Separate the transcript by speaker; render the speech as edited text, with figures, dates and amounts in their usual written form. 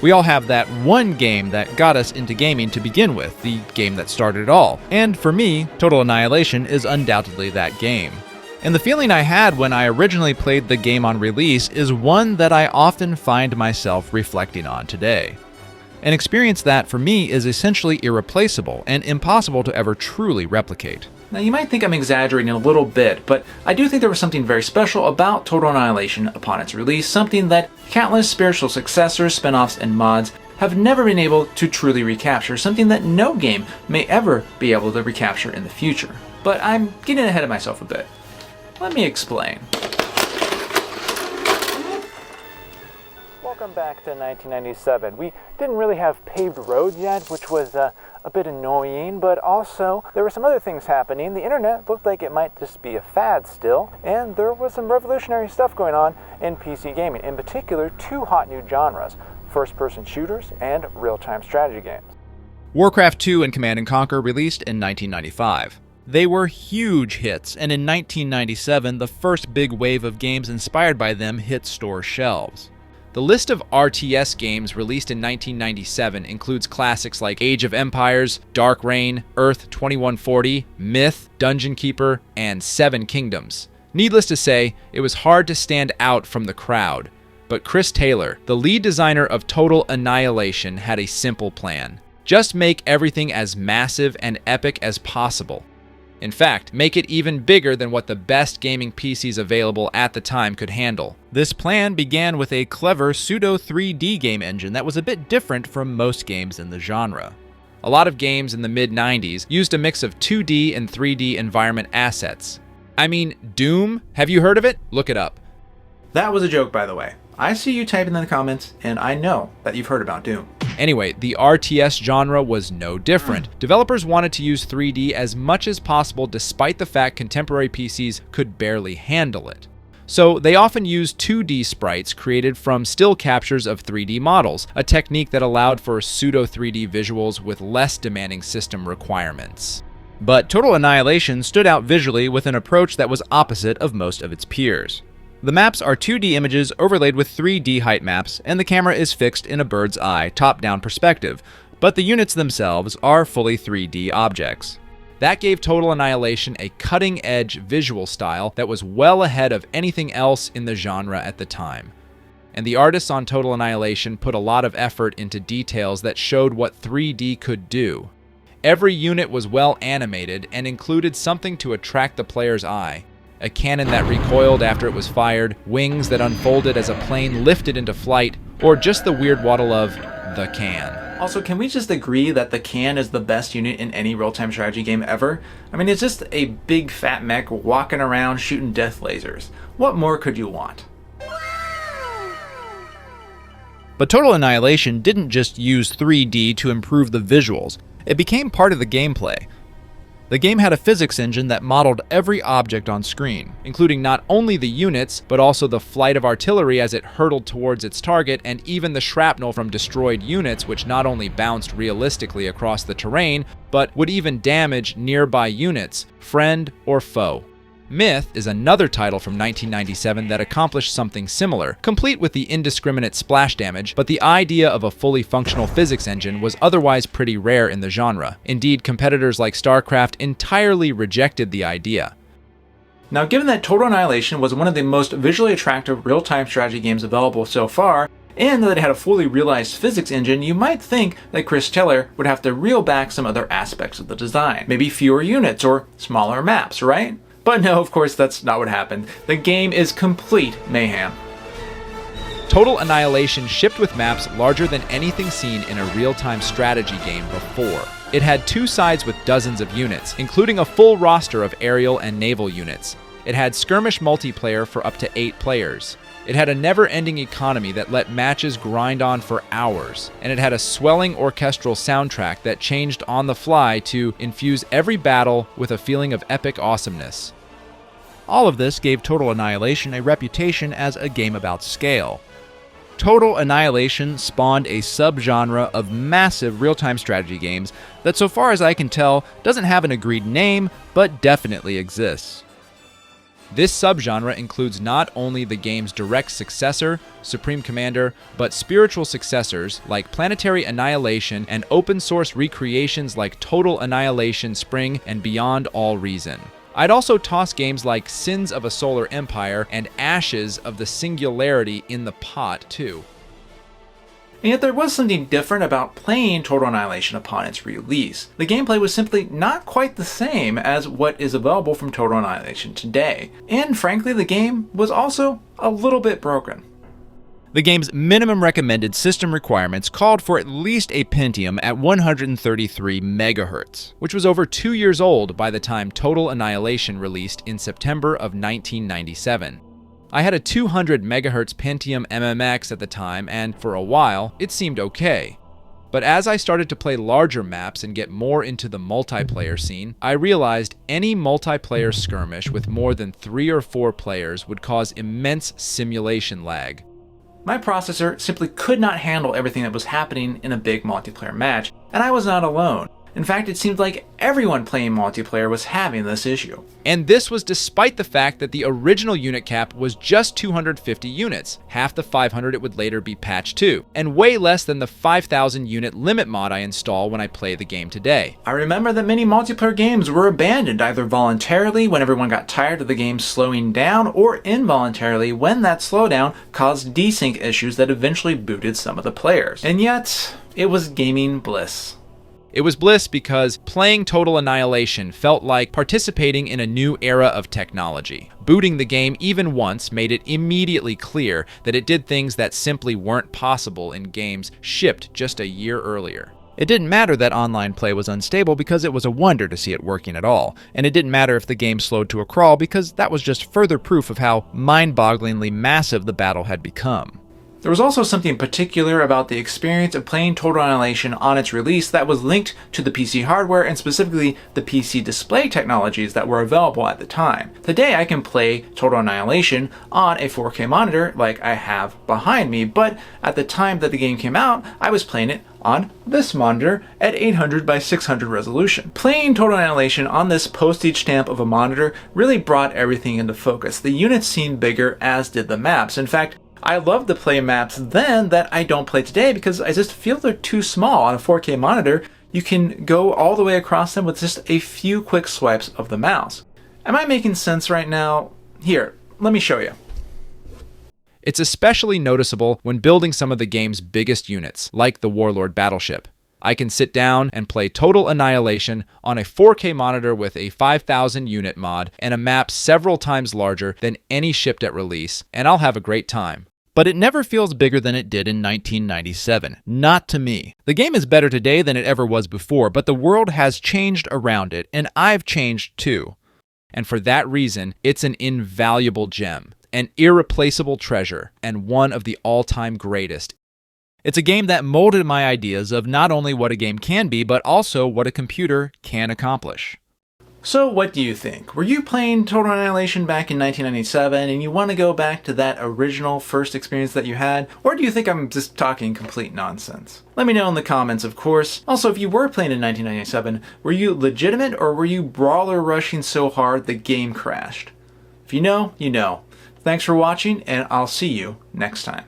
Speaker 1: We all have that one game that got us into gaming to begin with, the game that started it all. And for me, Total Annihilation is undoubtedly that game. And the feeling I had when I originally played the game on release is one that I often find myself reflecting on today. An experience that, for me, is essentially irreplaceable and impossible to ever truly replicate. Now, you might think I'm exaggerating a little bit, but I do think there was something very special about Total Annihilation upon its release, something that countless spiritual successors, spin-offs, and mods have never been able to truly recapture, something that no game may ever be able to recapture in the future. But I'm getting ahead of myself a bit. Let me explain. Welcome back to 1997. We didn't really have paved roads yet, which was a bit annoying, but also there were some other things happening. The internet looked like it might just be a fad still, and there was some revolutionary stuff going on in PC gaming, in particular two hot new genres, first-person shooters and real-time strategy games. Warcraft 2 and Command & Conquer released in 1995. They were huge hits, and in 1997, the first big wave of games inspired by them hit store shelves. The list of RTS games released in 1997 includes classics like Age of Empires, Dark Reign, Earth 2140, Myth, Dungeon Keeper, and Seven Kingdoms. Needless to say, it was hard to stand out from the crowd. But Chris Taylor, the lead designer of Total Annihilation, had a simple plan. Just make everything as massive and epic as possible. In fact, make it even bigger than what the best gaming PCs available at the time could handle. This plan began with a clever pseudo 3D game engine that was a bit different from most games in the genre. A lot of games in the mid-90s used a mix of 2D and 3D environment assets. I mean, Doom? Have you heard of it? Look it up. That was a joke, by the way. I see you typing in the comments, and I know that you've heard about Doom. Anyway, the RTS genre was no different. Developers wanted to use 3D as much as possible despite the fact contemporary PCs could barely handle it. So they often used 2D sprites created from still captures of 3D models, a technique that allowed for pseudo 3D visuals with less demanding system requirements. But Total Annihilation stood out visually with an approach that was opposite of most of its peers. The maps are 2D images overlaid with 3D height maps, and the camera is fixed in a bird's eye, top-down perspective, but the units themselves are fully 3D objects. That gave Total Annihilation a cutting-edge visual style that was well ahead of anything else in the genre at the time. And the artists on Total Annihilation put a lot of effort into details that showed what 3D could do. Every unit was well animated and included something to attract the player's eye. A cannon that recoiled after it was fired, wings that unfolded as a plane lifted into flight, or just the weird waddle of the can. Also, can we just agree that the can is the best unit in any real-time strategy game ever? I mean, it's just a big fat mech walking around shooting death lasers. What more could you want? But Total Annihilation didn't just use 3D to improve the visuals. It became part of the gameplay. The game had a physics engine that modeled every object on screen, including not only the units, but also the flight of artillery as it hurtled towards its target, and even the shrapnel from destroyed units, which not only bounced realistically across the terrain, but would even damage nearby units, friend or foe. Myth is another title from 1997 that accomplished something similar, complete with the indiscriminate splash damage, but the idea of a fully functional physics engine was otherwise pretty rare in the genre. Indeed, competitors like StarCraft entirely rejected the idea. Now, given that Total Annihilation was one of the most visually attractive real-time strategy games available so far, and that it had a fully realized physics engine, you might think that Chris Taylor would have to reel back some other aspects of the design. Maybe fewer units or smaller maps, right? But no, of course, that's not what happened. The game is complete mayhem. Total Annihilation shipped with maps larger than anything seen in a real-time strategy game before. It had two sides with dozens of units, including a full roster of aerial and naval units. It had skirmish multiplayer for up to 8 players. It had a never-ending economy that let matches grind on for hours, and it had a swelling orchestral soundtrack that changed on the fly to infuse every battle with a feeling of epic awesomeness. All of this gave Total Annihilation a reputation as a game about scale. Total Annihilation spawned a subgenre of massive real-time strategy games that, so far as I can tell, doesn't have an agreed name, but definitely exists.
Speaker 2: This subgenre includes not only the game's direct successor, Supreme Commander, but spiritual successors like Planetary Annihilation and open-source recreations like Total Annihilation Spring and Beyond All Reason. I'd also toss games like Sins of a Solar Empire and Ashes of the Singularity in the pot, too.
Speaker 1: And yet there was something different about playing Total Annihilation upon its release. The gameplay was simply not quite the same as what is available from Total Annihilation today. And frankly, the game was also a little bit broken.
Speaker 2: The game's minimum recommended system requirements called for at least a Pentium at 133 MHz, which was over 2 years old by the time Total Annihilation released in September of 1997. I had a 200 MHz Pentium MMX at the time, and for a while, it seemed okay. But as I started to play larger maps and get more into the multiplayer scene, I realized any multiplayer skirmish with more than 3 or 4 players would cause immense simulation lag.
Speaker 1: My processor simply could not handle everything that was happening in a big multiplayer match, and I was not alone. In fact, it seemed like everyone playing multiplayer was having this issue.
Speaker 2: And this was despite the fact that the original unit cap was just 250 units, half the 500 it would later be patched to, and way less than the 5,000 unit limit mod I install when I play the game today.
Speaker 1: I remember that many multiplayer games were abandoned either voluntarily when everyone got tired of the game slowing down, or involuntarily when that slowdown caused desync issues that eventually booted some of the players. And yet, it was gaming bliss.
Speaker 2: It was bliss because playing Total Annihilation felt like participating in a new era of technology. Booting the game even once made it immediately clear that it did things that simply weren't possible in games shipped just a year earlier. It didn't matter that online play was unstable because it was a wonder to see it working at all, and it didn't matter if the game slowed to a crawl because that was just further proof of how mind-bogglingly massive the battle had become.
Speaker 1: There was also something particular about the experience of playing Total Annihilation on its release that was linked to the PC hardware and specifically the PC display technologies that were available at the time. Today I can play Total Annihilation on a 4K monitor like I have behind me, but at the time that the game came out, I was playing it on this monitor at 800 by 600 resolution. Playing Total Annihilation on this postage stamp of a monitor really brought everything into focus. The units seemed bigger, as did the maps. In fact, I loved to play maps then that I don't play today because I just feel they're too small. On a 4K monitor, you can go all the way across them with just a few quick swipes of the mouse. Am I making sense right now? Here, let me show you.
Speaker 2: It's especially noticeable when building some of the game's biggest units, like the Warlord battleship. I can sit down and play Total Annihilation on a 4K monitor with a 5,000 unit mod and a map several times larger than any shipped at release, and I'll have a great time. But it never feels bigger than it did in 1997. Not to me. The game is better today than it ever was before, but the world has changed around it, and I've changed too. And for that reason, it's an invaluable gem, an irreplaceable treasure, and one of the all-time greatest. It's a game that molded my ideas of not only what a game can be, but also what a computer can accomplish.
Speaker 1: So what do you think? Were you playing Total Annihilation back in 1997 and you want to go back to that original first experience that you had? Or do you think I'm just talking complete nonsense? Let me know in the comments, of course. Also, if you were playing in 1997, were you legitimate or were you brawler rushing so hard the game crashed? If you know, you know. Thanks for watching, and I'll see you next time.